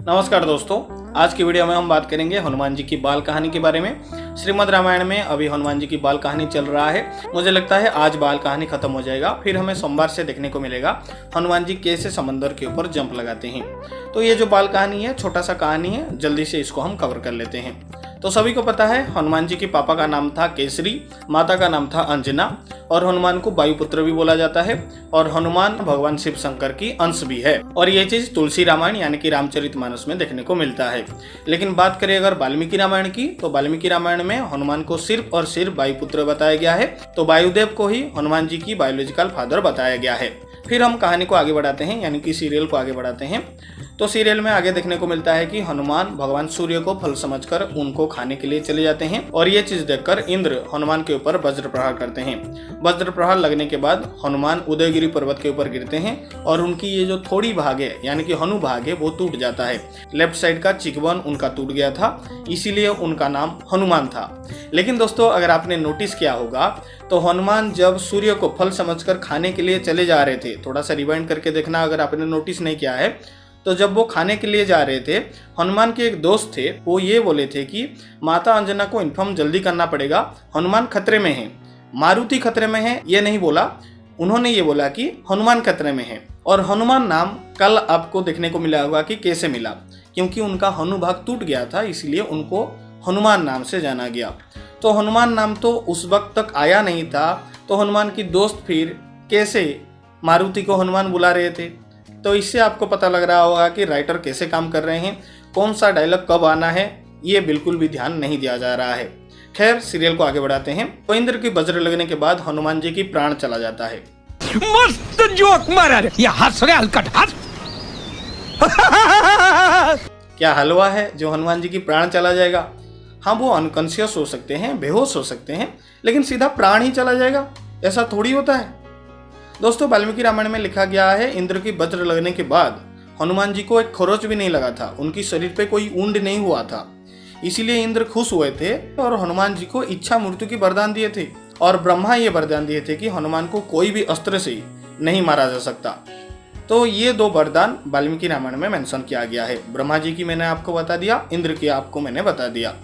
नमस्कार दोस्तों, आज की वीडियो में हम बात करेंगे हनुमान जी की बाल कहानी के बारे में। श्रीमद् रामायण में अभी हनुमान जी की बाल कहानी चल रहा है। मुझे लगता है आज बाल कहानी खत्म हो जाएगा, फिर हमें सोमवार से देखने को मिलेगा हनुमान जी कैसे समंदर के ऊपर जंप लगाते हैं। तो ये जो बाल कहानी है, छोटा सा कहानी है, जल्दी से इसको हम कवर कर लेते हैं। तो सभी को पता है हनुमान जी के पापा का नाम था केसरी, माता का नाम था अंजना और हनुमान को वायुपुत्र भी बोला जाता है। और हनुमान भगवान शिव शंकर की अंश भी है और ये चीज तुलसी रामायण यानी कि रामचरितमानस में देखने को मिलता है। लेकिन बात करें अगर वाल्मीकि रामायण की, तो वाल्मीकि रामायण में हनुमान को सिर्फ और सिर्फ वायुपुत्र बताया गया है। तो वायुदेव को ही हनुमान जी की बायोलॉजिकल फादर बताया गया है। फिर हम कहानी को आगे बढ़ाते हैं, यानी कि सीरियल को आगे बढ़ाते हैं। तो सीरियल में आगे देखने को मिलता है कि हनुमान भगवान सूर्य को फल समझकर उनको खाने के लिए चले जाते हैं और ये चीज देखकर इंद्र हनुमान के ऊपर वज्र प्रहार करते हैं। वज्र प्रहार लगने के बाद हनुमान उदयगिरी पर्वत के ऊपर गिरते हैं और उनकी ये जो थोड़ी भाग है यानी कि हनु भाग है वो टूट जाता है। लेफ्ट साइड का चिकबोन उनका टूट गया था, इसीलिए उनका नाम हनुमान था। लेकिन दोस्तों, अगर आपने नोटिस किया होगा तो हनुमान जब सूर्य को फल समझकर खाने के लिए चले जा रहे थे, थोड़ा सा रिवाइंड करके देखना अगर आपने नोटिस नहीं किया है, तो जब वो खाने के लिए जा रहे थे, हनुमान के एक दोस्त थे, वो ये बोले थे कि माता अंजना को इन्फॉर्म जल्दी करना पड़ेगा, हनुमान खतरे में है। मारुति खतरे में है ये नहीं बोला, उन्होंने ये बोला कि हनुमान खतरे में है। और हनुमान नाम कल आपको देखने को मिला होगा कि कैसे मिला, क्योंकि उनका हनु भाग टूट गया था, इसलिए उनको हनुमान नाम से जाना गया। तो हनुमान नाम तो उस वक्त तक आया नहीं था, तो हनुमान की दोस्त फिर कैसे मारुति को हनुमान बुला रहे थे। तो इससे आपको पता लग रहा होगा कि राइटर कैसे काम कर रहे हैं, कौन सा डायलॉग कब आना है, ये बिल्कुल भी ध्यान नहीं दिया जा रहा है। खैर, सीरियल को आगे बढ़ाते हैं। तो इंद्र की वज्र लगने के बाद हनुमान जी की प्राण चला जाता है। मस्त जोक मारा रे, ये हंस रहे हलकट हंस। क्या हलवा है जो हनुमान जी की प्राण चला जाएगा? हाँ, वो अनकॉन्शियस हो सकते हैं, बेहोश हो सकते हैं, लेकिन सीधा प्राण ही चला जाएगा, ऐसा थोड़ी होता है। दोस्तों, वाल्मीकि रामायण में लिखा गया है इंद्र की वज्र लगने के बाद हनुमान जी को एक खरोच भी नहीं लगा था, उनकी शरीर पे कोई ऊंड नहीं हुआ था। इसीलिए इंद्र खुश हुए थे और हनुमान जी को इच्छा मृत्यु की वरदान दिए थे। और ब्रह्मा ये वरदान दिए थे कि हनुमान को कोई भी अस्त्र से नहीं मारा जा सकता। तो ये दो वरदान वाल्मीकि रामायण में मेंशन किया गया है। ब्रह्मा जी की मैंने आपको बता दिया, इंद्र की आपको मैंने बता दिया।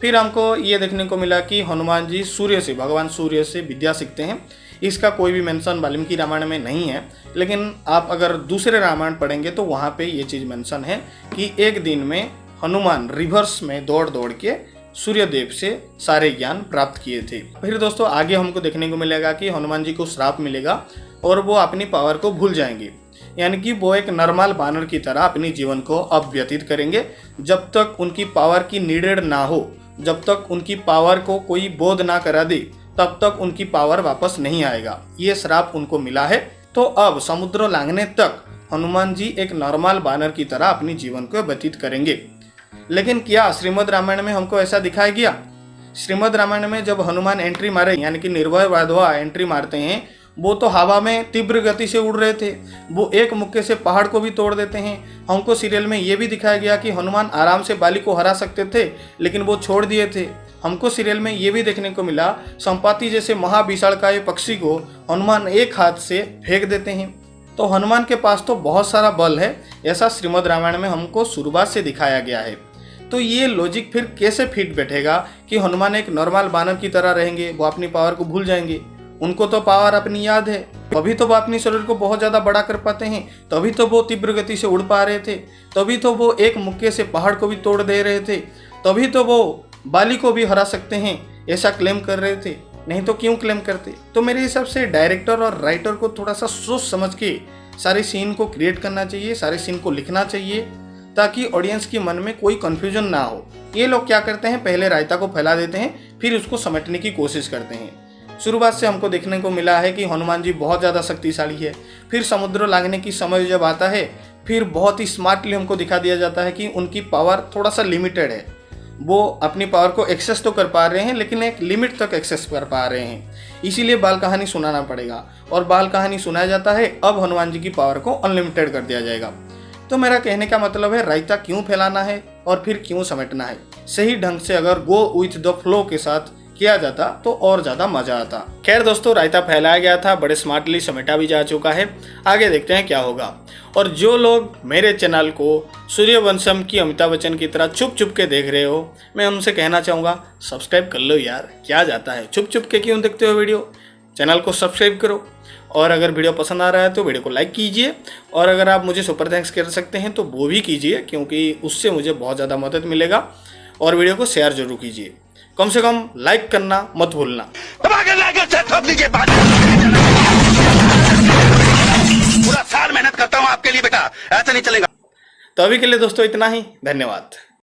फिर हमको ये देखने को मिला कि हनुमान जी सूर्य से, भगवान सूर्य से विद्या सीखते हैं। इसका कोई भी मेंशन वाल्मीकि रामायण में नहीं है, लेकिन आप अगर दूसरे रामायण पढ़ेंगे तो वहाँ पे ये चीज़ मेंशन है कि एक दिन में हनुमान रिवर्स में दौड़ दौड़ के सूर्यदेव से सारे ज्ञान प्राप्त किए थे। फिर दोस्तों, आगे हमको देखने को मिलेगा कि हनुमान जी को श्राप मिलेगा और वो अपनी पावर को भूल जाएंगे, यानी कि वो एक नॉर्मल बानर की तरह अपने जीवन को अब व्यतीत करेंगे। जब तक उनकी पावर की नीडेड ना हो, जब तक उनकी पावर को कोई बोध ना करा दे, तब तक उनकी पावर वापस नहीं आएगा। ये श्राप उनको मिला है। तो अब समुद्र लांघने तक हनुमान जी एक नॉर्मल बानर की तरह अपनी जीवन को व्यतीत करेंगे। लेकिन क्या श्रीमद् रामायण में हमको ऐसा दिखाया गया? श्रीमद् रामायण में जब हनुमान एंट्री मारे, यानी कि निर्भय वाधवा एंट्री मारते हैं, वो तो हवा में तीव्र गति से उड़ रहे थे, वो एक मुक्के से पहाड़ को भी तोड़ देते हैं। हमको सीरियल में ये भी दिखाया गया कि हनुमान आराम से बाली को हरा सकते थे, लेकिन वो छोड़ दिए थे। हमको सीरियल में ये भी देखने को मिला संपाति जैसे महाविशालकाय पक्षी को हनुमान एक हाथ से फेंक देते हैं। तो हनुमान के पास तो बहुत सारा बल है, ऐसा श्रीमद् रामायण में हमको शुरुआत से दिखाया गया है। तो ये लॉजिक फिर कैसे फिट बैठेगा कि हनुमान एक नॉर्मल बानर की तरह रहेंगे, वो अपनी पावर को भूल जाएंगे? उनको तो पावर अपनी याद है, तभी तो वो अपनी शरीर को बहुत ज़्यादा बड़ा कर पाते हैं, तभी तो वो तीव्र गति से उड़ पा रहे थे, तभी तो वो एक मुक्के से पहाड़ को भी तोड़ दे रहे थे, तभी तो वो बाली को भी हरा सकते हैं, ऐसा क्लेम कर रहे थे। नहीं तो क्यों क्लेम करते? तो मेरे हिसाब से डायरेक्टर और राइटर को थोड़ा सा सोच समझ के सारे सीन को क्रिएट करना चाहिए, सारे सीन को लिखना चाहिए, ताकि ऑडियंस के मन में कोई कंफ्यूजन ना हो। ये लोग क्या करते हैं, पहले रायता को फैला देते हैं, फिर उसको समेटने की कोशिश करते हैं। शुरुआत से हमको देखने को मिला है कि हनुमान जी बहुत ज़्यादा शक्तिशाली है। फिर समुद्र लांघने की समय जब आता है, फिर बहुत ही स्मार्टली हमको दिखा दिया जाता है कि उनकी पावर थोड़ा सा लिमिटेड है। वो अपनी पावर को एक्सेस तो कर पा रहे हैं, लेकिन एक लिमिट तक एक्सेस कर पा रहे हैं। इसीलिए बाल कहानी सुनाना पड़ेगा, और बाल कहानी सुनाया जाता है, अब हनुमान जी की पावर को अनलिमिटेड कर दिया जाएगा। तो मेरा कहने का मतलब है, रायता क्यों फैलाना है और फिर क्यों समेटना है? सही ढंग से अगर गो विथ द फ्लो के साथ किया जाता तो और ज़्यादा मजा आता। खैर दोस्तों, रायता फैलाया गया था, बड़े स्मार्टली समेटा भी जा चुका है। आगे देखते हैं क्या होगा। और जो लोग मेरे चैनल को सूर्यवंशम की अमिताभ बच्चन की तरह छुप छुप के देख रहे हो, मैं उनसे कहना चाहूँगा सब्सक्राइब कर लो यार, क्या जाता है, छुप छुप के क्यों देखते हो वीडियो। चैनल को सब्सक्राइब करो और अगर वीडियो पसंद आ रहा है तो वीडियो को लाइक कीजिए और अगर आप मुझे सुपर थैंक्स कर सकते हैं तो वो भी कीजिए, क्योंकि उससे मुझे बहुत ज़्यादा मदद मिलेगा। और वीडियो को शेयर जरूर कीजिए, कम से कम लाइक करना मत भूलना। पूरा साल मेहनत करता हूँ आपके लिए बेटा, ऐसा नहीं चलेगा। तो अभी के लिए दोस्तों इतना ही, धन्यवाद।